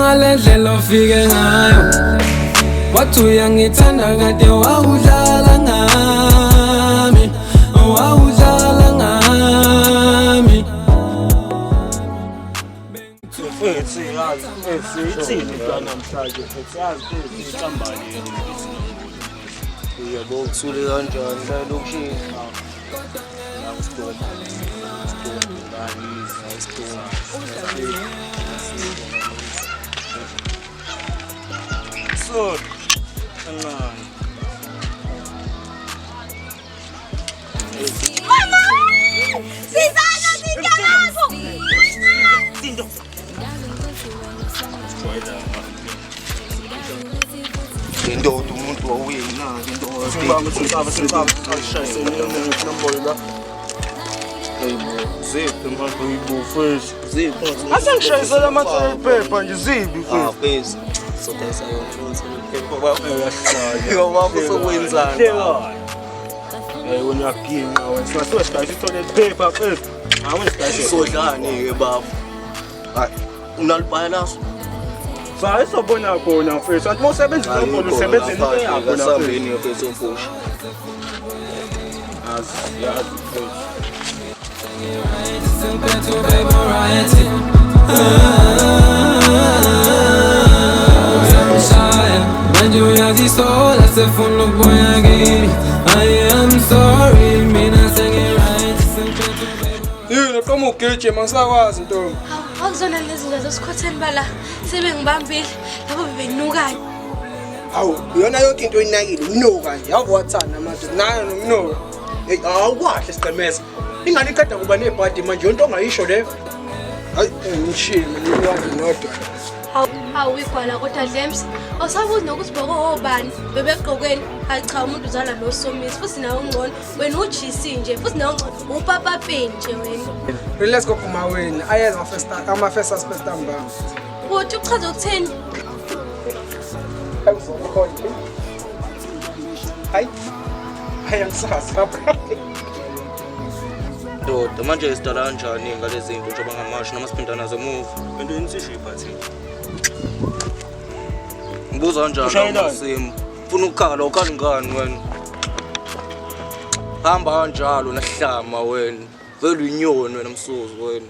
ngale ndlela ofike ngayo wathi uyangithanda kade wawudlala ngami Uyabo ukusule kanjani la lokushini so indoda umuntu wawuyena into asengishayisela amaphepha nje zibi mfethu sodayisa yona sokwenzani wena ginqa wena singasiwe sithole iphepha mfethu awesikahle sodlani ke baba hayi unalibaya laso Sai sobona khona mfethu athi mosebenza ngomolo usebenza into yakho na sambeni mfethu omfusha yazi I am sorry, mina sengirayithi yini qoma ugeje mangisakwazi ntombi Awuzona lezi zinto zesikhotheni bala sebengibambile labo bebenukayo. Awu yona yonke into oyinakile unuka nje awuwathana manje nayo nomnuka awukwahle siqemeza ingane iqeda kuba nebhadi manje yonto ongayisho leyo hayi ngishilo niwazi nodwa Hawu igwala kodwa Dlems awusabuzi nokuthi boko obani bebeqokweni cha umuntu uzala lo somisi futhi nawe ungcono wena ujisi nje futhi nawe ungcono upapa pen nje wena let's go kuma wena ayenza ama first suspect amba uthi uchaza ukutheni hayi angisasa ndoda manje sidala kanjani ngalezi zinto njengoba ngamasho noma siphinda nazo move into yenisisho iphathini ngibuza kanjani Sim ufuna ukukhala ukhala ngani wena hamba kanjalo nahlama wena vele uyinyoni wena msuzu wena